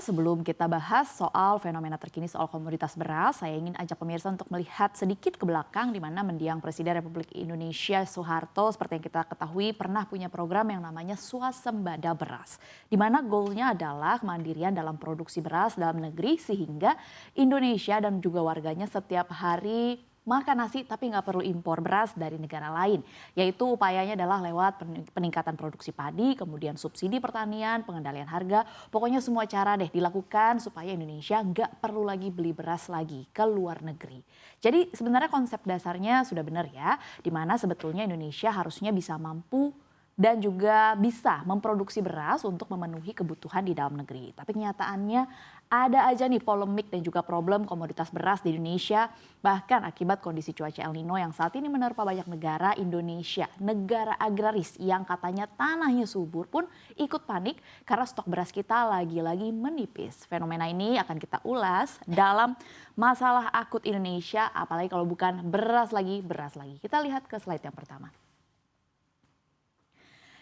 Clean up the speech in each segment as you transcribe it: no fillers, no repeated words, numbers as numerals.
sebelum kita bahas soal fenomena terkini soal komoditas beras, saya ingin ajak pemirsa untuk melihat sedikit ke belakang di mana mendiang Presiden Republik Indonesia Soeharto seperti yang kita ketahui pernah punya program yang namanya Swasembada Beras. Di mana goalnya adalah kemandirian dalam produksi beras dalam negeri sehingga Indonesia dan juga warganya setiap hari makan nasi tapi nggak perlu impor beras dari negara lain. Yaitu upayanya adalah lewat peningkatan produksi padi, kemudian subsidi pertanian, pengendalian harga. Pokoknya semua cara deh dilakukan supaya Indonesia nggak perlu lagi beli beras lagi ke luar negeri. Jadi sebenarnya konsep dasarnya sudah benar ya, di mana sebetulnya Indonesia harusnya bisa mampu dan juga bisa memproduksi beras untuk memenuhi kebutuhan di dalam negeri. Tapi kenyataannya ada aja nih polemik dan juga problem komoditas beras di Indonesia. Bahkan akibat kondisi cuaca El Nino yang saat ini menerpa banyak negara, Indonesia, negara agraris yang katanya tanahnya subur pun ikut panik karena stok beras kita lagi-lagi menipis. Fenomena ini akan kita ulas dalam masalah akut Indonesia, apalagi kalau bukan beras lagi, beras lagi. Kita lihat ke slide yang pertama.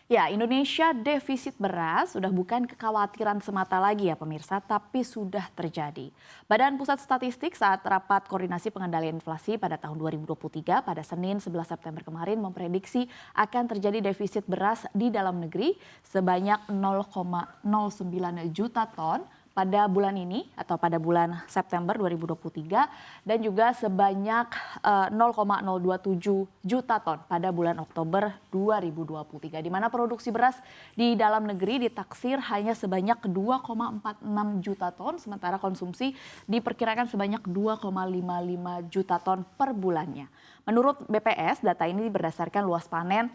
Ya, Indonesia defisit beras sudah bukan kekhawatiran semata lagi ya pemirsa, tapi sudah terjadi. Badan Pusat Statistik saat rapat koordinasi pengendalian inflasi pada tahun 2023 pada Senin 11 September kemarin memprediksi akan terjadi defisit beras di dalam negeri sebanyak 0,09 juta ton pada bulan ini atau pada bulan September 2023 dan juga sebanyak 0,027 juta ton pada bulan Oktober 2023 di mana produksi beras di dalam negeri ditaksir hanya sebanyak 2,46 juta ton sementara konsumsi diperkirakan sebanyak 2,55 juta ton per bulannya. Menurut BPS data ini berdasarkan luas panen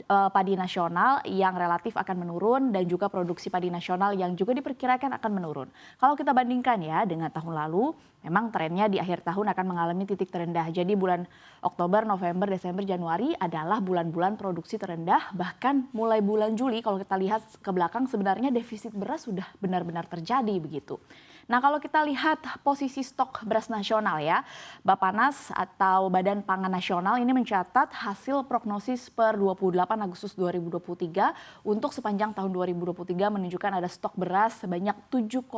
padi nasional yang relatif akan menurun dan juga produksi padi nasional yang juga diperkirakan akan menurun. Kalau kita bandingkan ya dengan tahun lalu, memang trennya di akhir tahun akan mengalami titik terendah. Jadi bulan Oktober, November, Desember, Januari adalah bulan-bulan produksi terendah. Bahkan mulai bulan Juli kalau kita lihat ke belakang sebenarnya defisit beras sudah benar-benar terjadi begitu. Nah kalau kita lihat posisi stok beras nasional ya, Bappenas atau Badan Pangan Nasional ini mencatat hasil prognosis per 28 Agustus 2023 untuk sepanjang tahun 2023 menunjukkan ada stok beras sebanyak 7,69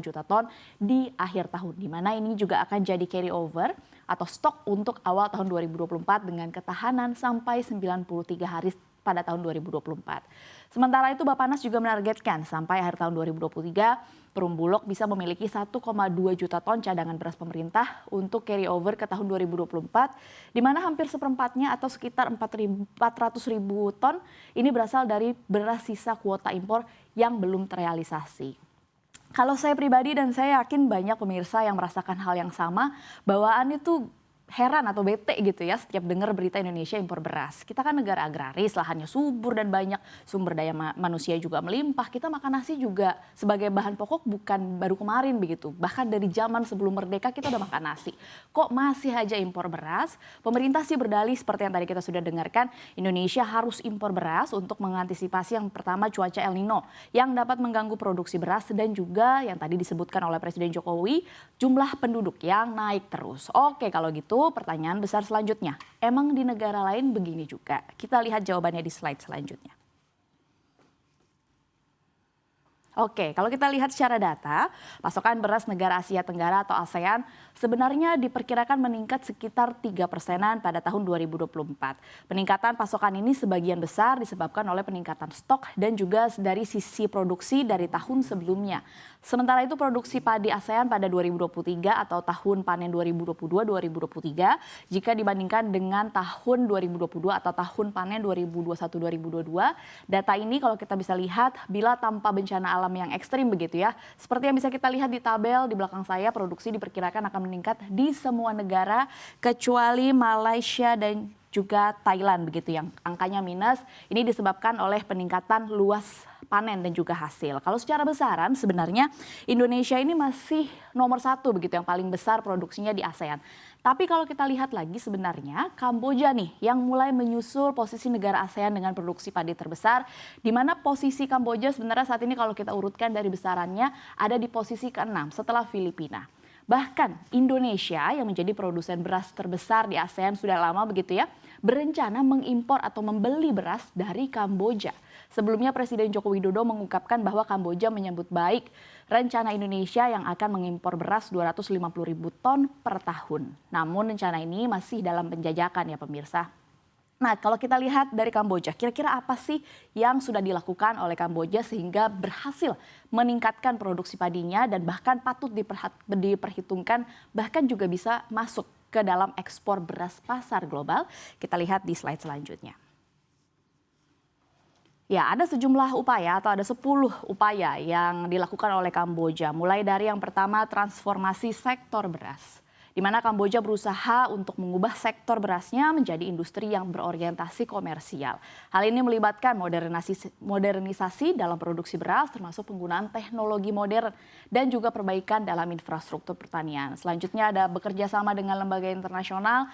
juta ton di akhir tahun. Di mana ini juga akan jadi carry over atau stok untuk awal tahun 2024 dengan ketahanan sampai 93 hari pada tahun 2024. Sementara itu Bappenas juga menargetkan sampai akhir tahun 2023 Perum Bulog bisa memiliki 1,2 juta ton cadangan beras pemerintah untuk carry over ke tahun 2024 di mana hampir seperempatnya atau sekitar 400 ribu ton ini berasal dari beras sisa kuota impor yang belum terrealisasi. Kalau saya pribadi dan saya yakin banyak pemirsa yang merasakan hal yang sama, bawaan itu heran atau bete gitu ya setiap dengar berita Indonesia impor beras. Kita kan negara agraris, lahannya subur dan banyak sumber daya manusia juga melimpah. Kita makan nasi juga sebagai bahan pokok bukan baru kemarin begitu. Bahkan dari zaman sebelum merdeka kita udah makan nasi. Kok masih aja impor beras? Pemerintah sih berdalih seperti yang tadi kita sudah dengarkan, Indonesia harus impor beras untuk mengantisipasi yang pertama cuaca El Nino yang dapat mengganggu produksi beras dan juga yang tadi disebutkan oleh Presiden Jokowi jumlah penduduk yang naik terus. Oke kalau gitu pertanyaan besar selanjutnya, emang di negara lain begini juga? Kita lihat jawabannya di slide selanjutnya. Oke, kalau kita lihat secara data, pasokan beras negara Asia Tenggara atau ASEAN sebenarnya diperkirakan meningkat sekitar 3%-an pada tahun 2024. Peningkatan pasokan ini sebagian besar disebabkan oleh peningkatan stok dan juga dari sisi produksi dari tahun sebelumnya. Sementara itu produksi padi ASEAN pada 2023 atau tahun panen 2022-2023 jika dibandingkan dengan tahun 2022 atau tahun panen 2021-2022, data ini kalau kita bisa lihat bila tanpa bencana alam yang ekstrim begitu ya. Seperti yang bisa kita lihat di tabel di belakang saya, produksi diperkirakan akan meningkat di semua negara kecuali Malaysia dan juga Thailand begitu yang angkanya minus. Ini disebabkan oleh peningkatan luas panen dan juga hasil. Kalau secara besaran sebenarnya Indonesia ini masih nomor 1 begitu yang paling besar produksinya di ASEAN. Tapi kalau kita lihat lagi sebenarnya Kamboja nih yang mulai menyusul posisi negara ASEAN dengan produksi padi terbesar. Di mana posisi Kamboja sebenarnya saat ini kalau kita urutkan dari besarannya ada di posisi ke-6 setelah Filipina. Bahkan Indonesia yang menjadi produsen beras terbesar di ASEAN sudah lama begitu ya, berencana mengimpor atau membeli beras dari Kamboja. Sebelumnya Presiden Joko Widodo mengungkapkan bahwa Kamboja menyambut baik rencana Indonesia yang akan mengimpor beras 250.000 ton per tahun. Namun rencana ini masih dalam penjajakan ya pemirsa. Nah, kalau kita lihat dari Kamboja, kira-kira apa sih yang sudah dilakukan oleh Kamboja sehingga berhasil meningkatkan produksi padinya dan bahkan patut diperhitungkan bahkan juga bisa masuk ke dalam ekspor beras pasar global? Kita lihat di slide selanjutnya. Ya, ada sejumlah upaya atau ada 10 upaya yang dilakukan oleh Kamboja. Mulai dari yang pertama transformasi sektor beras, di mana Kamboja berusaha untuk mengubah sektor berasnya menjadi industri yang berorientasi komersial. Hal ini melibatkan modernisasi dalam produksi beras termasuk penggunaan teknologi modern dan juga perbaikan dalam infrastruktur pertanian. Selanjutnya ada bekerja sama dengan lembaga internasional.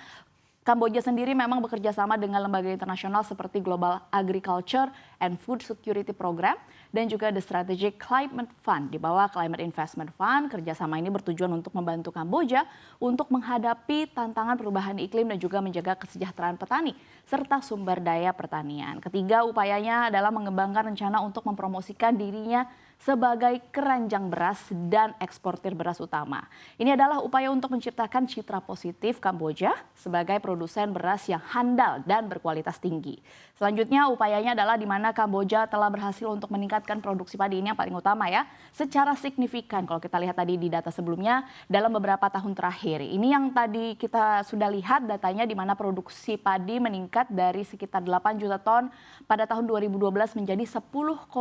Kamboja sendiri memang bekerja sama dengan lembaga internasional seperti Global Agriculture and Food Security Program dan juga The Strategic Climate Fund. Di bawah Climate Investment Fund, kerjasama ini bertujuan untuk membantu Kamboja untuk menghadapi tantangan perubahan iklim dan juga menjaga kesejahteraan petani serta sumber daya pertanian. Ketiga, upayanya adalah mengembangkan rencana untuk mempromosikan dirinya sebagai keranjang beras dan eksportir beras utama. Ini adalah upaya untuk menciptakan citra positif Kamboja sebagai produsen beras yang handal dan berkualitas tinggi. Selanjutnya upayanya adalah di mana Kamboja telah berhasil untuk meningkatkan produksi padi ini yang paling utama ya, secara signifikan kalau kita lihat tadi di data sebelumnya dalam beberapa tahun terakhir. Ini yang tadi kita sudah lihat datanya di mana produksi padi meningkat dari sekitar 8 juta ton pada tahun 2012 menjadi 10,9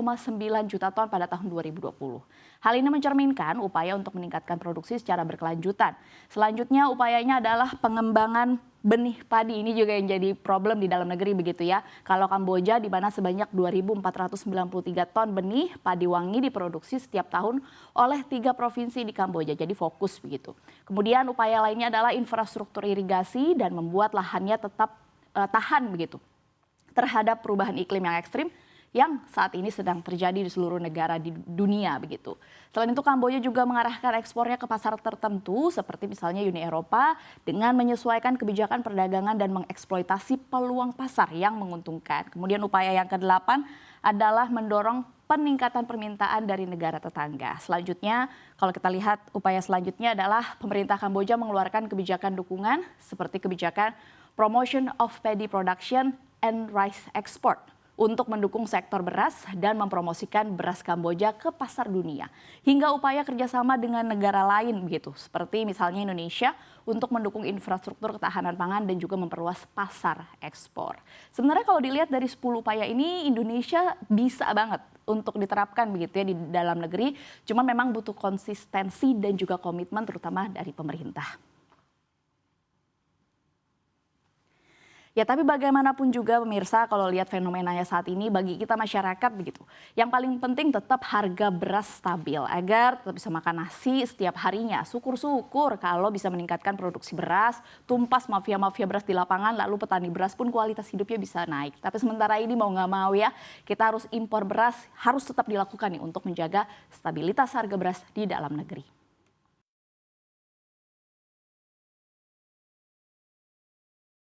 juta ton pada tahun 2020. Hal ini mencerminkan upaya untuk meningkatkan produksi secara berkelanjutan. Selanjutnya upayanya adalah pengembangan benih padi. Ini juga yang jadi problem di dalam negeri begitu ya. Kalau Kamboja di mana sebanyak 2.493 ton benih padi wangi diproduksi setiap tahun oleh 3 provinsi di Kamboja. Jadi fokus begitu. Kemudian upaya lainnya adalah infrastruktur irigasi dan membuat lahannya tetap tahan begitu terhadap perubahan iklim yang ekstrim yang saat ini sedang terjadi di seluruh negara di dunia begitu. Selain itu Kamboja juga mengarahkan ekspornya ke pasar tertentu seperti misalnya Uni Eropa dengan menyesuaikan kebijakan perdagangan dan mengeksploitasi peluang pasar yang menguntungkan. Kemudian upaya yang ke-8 adalah mendorong peningkatan permintaan dari negara tetangga. Selanjutnya, kalau kita lihat upaya selanjutnya adalah pemerintah Kamboja mengeluarkan kebijakan dukungan seperti kebijakan Promotion of Paddy Production and Rice Export untuk mendukung sektor beras dan mempromosikan beras Kamboja ke pasar dunia. Hingga upaya kerjasama dengan negara lain begitu, seperti misalnya Indonesia untuk mendukung infrastruktur ketahanan pangan dan juga memperluas pasar ekspor. Sebenarnya kalau dilihat dari 10 upaya ini, Indonesia bisa banget untuk diterapkan begitu ya di dalam negeri. Cuma memang butuh konsistensi dan juga komitmen terutama dari pemerintah. Ya tapi bagaimanapun juga pemirsa kalau lihat fenomenanya saat ini bagi kita masyarakat begitu. Yang paling penting tetap harga beras stabil agar tetap bisa makan nasi setiap harinya. Syukur-syukur kalau bisa meningkatkan produksi beras, tumpas mafia-mafia beras di lapangan lalu petani beras pun kualitas hidupnya bisa naik. Tapi sementara ini mau nggak mau ya kita harus impor beras harus tetap dilakukan nih untuk menjaga stabilitas harga beras di dalam negeri.